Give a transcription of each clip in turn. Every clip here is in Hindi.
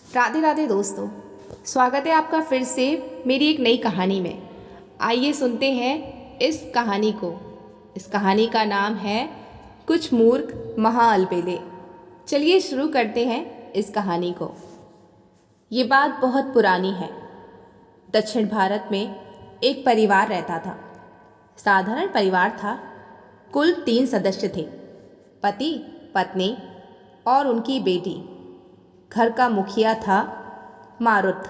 राधे राधे दोस्तों, स्वागत है आपका फिर से मेरी एक नई कहानी में। आइए सुनते हैं इस कहानी को। इस कहानी का नाम है कुछ मूर्ख महाअलबेले। चलिए शुरू करते हैं इस कहानी को। ये बात बहुत पुरानी है। दक्षिण भारत में एक परिवार रहता था। साधारण परिवार था। कुल 3 सदस्य थे, पति, पत्नी और उनकी बेटी। घर का मुखिया था मारुत।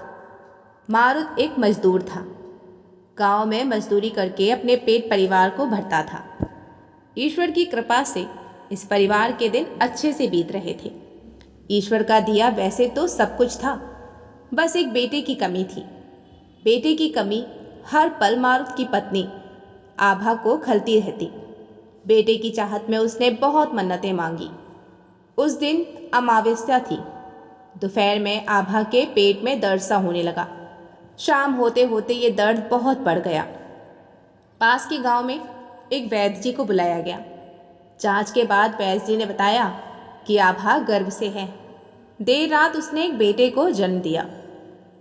मारुत एक मजदूर था। गांव में मजदूरी करके अपने पेट परिवार को भरता था। ईश्वर की कृपा से इस परिवार के दिन अच्छे से बीत रहे थे। ईश्वर का दिया वैसे तो सब कुछ था, बस एक बेटे की कमी थी। बेटे की कमी हर पल मारुत की पत्नी आभा को खलती रहती। बेटे की चाहत में उसने बहुत मन्नतें मांगी। उस दिन अमावस्या थी। दोपहर में आभा के पेट में दर्द सा होने लगा। शाम होते होते ये दर्द बहुत बढ़ गया। पास के गांव में एक वैद्य जी को बुलाया गया। जांच के बाद वैद्य जी ने बताया कि आभा गर्भ से है। देर रात उसने एक बेटे को जन्म दिया।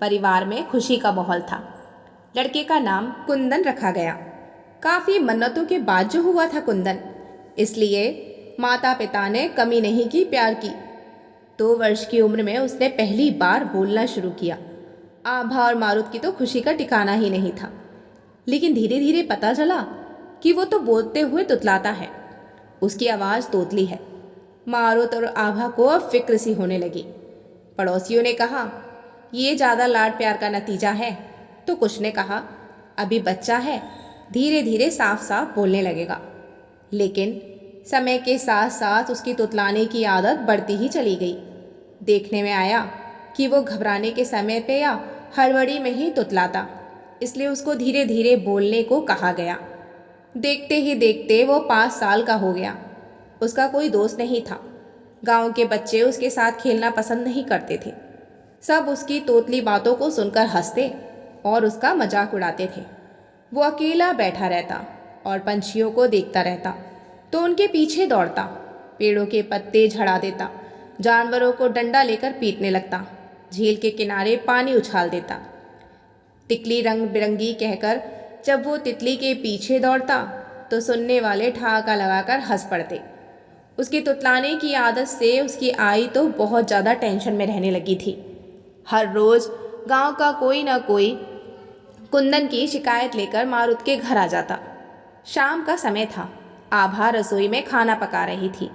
परिवार में खुशी का माहौल था। लड़के का नाम कुंदन रखा गया। काफ़ी मन्नतों के बाद जो हुआ था कुंदन, इसलिए माता पिता ने कमी नहीं की प्यार की। 2 वर्ष की उम्र में उसने पहली बार बोलना शुरू किया। आभा और मारुत की तो खुशी का ठिकाना ही नहीं था। लेकिन धीरे धीरे पता चला कि वो तो बोलते हुए तुतलाता है। उसकी आवाज़ तोतली है। मारुत और आभा को अब फिक्र सी होने लगी। पड़ोसियों ने कहा ये ज़्यादा लाड प्यार का नतीजा है, तो कुछ ने कहा अभी बच्चा है, धीरे धीरे साफ साफ बोलने लगेगा। लेकिन समय के साथ साथ उसकी तुतलाने की आदत बढ़ती ही चली गई। देखने में आया कि वो घबराने के समय पे या हड़बड़ी में ही तुतलाता, इसलिए उसको धीरे धीरे बोलने को कहा गया। देखते ही देखते वो 5 साल का हो गया। उसका कोई दोस्त नहीं था। गांव के बच्चे उसके साथ खेलना पसंद नहीं करते थे। सब उसकी तोतली बातों को सुनकर हंसते और उसका मजाक उड़ाते थे। वो अकेला बैठा रहता और पंछियों को देखता रहता तो उनके पीछे दौड़ता, पेड़ों के पत्ते झड़ा देता, जानवरों को डंडा लेकर पीटने लगता, झील के किनारे पानी उछाल देता। तितली रंग बिरंगी कहकर जब वो तितली के पीछे दौड़ता तो सुनने वाले ठहाका लगाकर हंस पड़ते। उसकी तुतलाने की आदत से उसकी आई तो बहुत ज़्यादा टेंशन में रहने लगी थी। हर रोज़ गांव का कोई ना कोई कुंदन की शिकायत लेकर मारुत के घर आ जाता। शाम का समय था। आभा रसोई में खाना पका रही थी।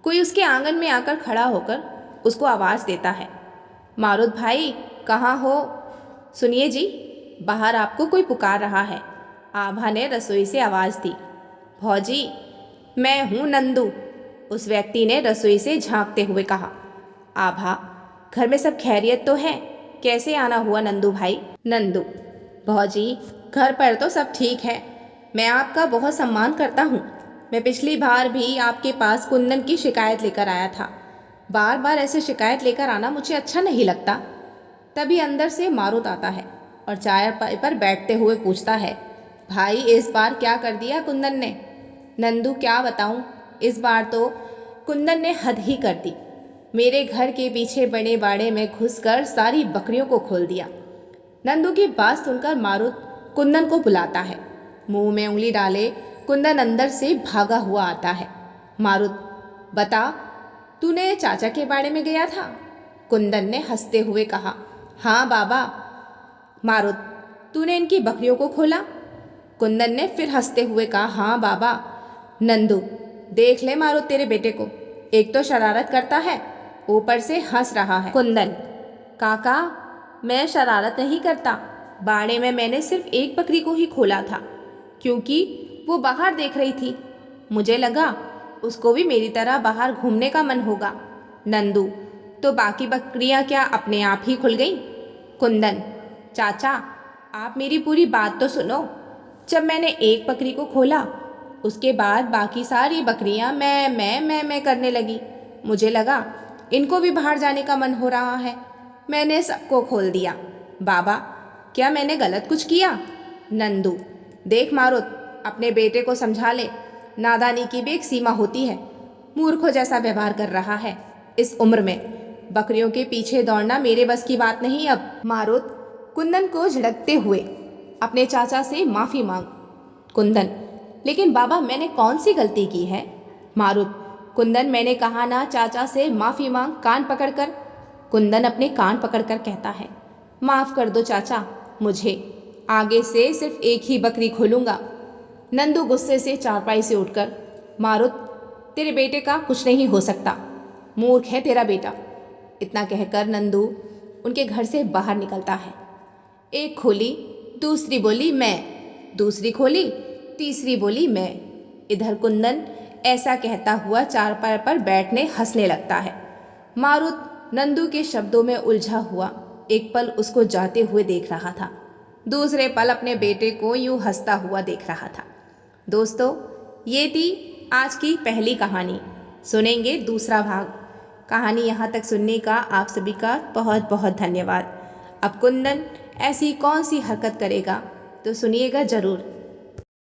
कोई उसके आंगन में आकर खड़ा होकर उसको आवाज़ देता है, मारुत भाई कहाँ हो? सुनिए जी, बाहर आपको कोई पुकार रहा है। आभा ने रसोई से आवाज़ दी। भौजी, मैं हूँ नंदू, उस व्यक्ति ने रसोई से झांकते हुए कहा। आभा, घर में सब खैरियत तो है? कैसे आना हुआ नंदू भाई? नंदू, भौजी घर पर तो सब ठीक है। मैं आपका बहुत सम्मान करता हूँ। मैं पिछली बार भी आपके पास कुंदन की शिकायत लेकर आया था। बार बार ऐसे शिकायत लेकर आना मुझे अच्छा नहीं लगता। तभी अंदर से मारुत आता है और चाय पर बैठते हुए पूछता है, भाई इस बार क्या कर दिया कुंदन ने? नंदू क्या बताऊं, इस बार तो कुंदन ने हद ही कर दी। मेरे घर के पीछे बड़े बाड़े में घुसकर सारी बकरियों को खोल दिया। नंदू की बात सुनकर मारुत कुंदन को बुलाता है। मुंह में उंगली डाले कुंदन अंदर से भागा हुआ आता है। मारुत, बता, तूने चाचा के बाड़े में गया था? कुंदन ने हंसते हुए कहा। हाँ बाबा। मारुत, तूने इनकी बकरियों को खोला? कुंदन ने फिर हंसते हुए कहा, हाँ बाबा। नंदू, देख ले मारुत तेरे बेटे को, एक तो शरारत करता है, ऊपर से हंस रहा है। कुंदन, काका मैं शरारत नहीं करता। बाड़े में मैंने सिर्फ एक बकरी को ही खोला था, क्योंकि वो बाहर देख रही थी। मुझे लगा उसको भी मेरी तरह बाहर घूमने का मन होगा। नंदू, तो बाकी बकरियां क्या अपने आप ही खुल गईं? कुंदन, चाचा आप मेरी पूरी बात तो सुनो। जब मैंने एक बकरी को खोला, उसके बाद बाकी सारी बकरियां मैं करने लगी। मुझे लगा इनको भी बाहर जाने का मन हो रहा है। मैंने सबको खोल दिया। बाबा, क्या मैंने गलत कुछ किया? नंदू, देख मारुत, अपने बेटे को समझा ले। नादानी की भी एक सीमा होती है। मूर्खों जैसा व्यवहार कर रहा है। इस उम्र में बकरियों के पीछे दौड़ना मेरे बस की बात नहीं अब। मारुत कुंदन को झिड़कते हुए, अपने चाचा से माफ़ी मांग। कुंदन, लेकिन बाबा मैंने कौन सी गलती की है? मारुत, कुंदन मैंने कहा ना चाचा से माफ़ी मांग कान पकड़कर। कुंदन अपने कान पकड़कर कहता है, माफ़ कर दो चाचा मुझे, आगे से सिर्फ एक ही बकरी खोलूँगा। नंदू गुस्से से चारपाई से उठकर, मारुत तेरे बेटे का कुछ नहीं हो सकता, मूर्ख है तेरा बेटा। इतना कहकर नंदू उनके घर से बाहर निकलता है। एक खोली, दूसरी बोली मैं, दूसरी खोली, तीसरी बोली मैं। इधर कुंदन ऐसा कहता हुआ चारपाई पर बैठने हंसने लगता है। मारुत नंदू के शब्दों में उलझा हुआ एक पल उसको जाते हुए देख रहा था, दूसरे पल अपने बेटे को यूं हंसता हुआ देख रहा था। दोस्तों, ये थी आज की पहली कहानी। सुनेंगे दूसरा भाग। कहानी यहाँ तक सुनने का आप सभी का बहुत बहुत धन्यवाद। अब कुंदन ऐसी कौन सी हरकत करेगा तो सुनिएगा ज़रूर।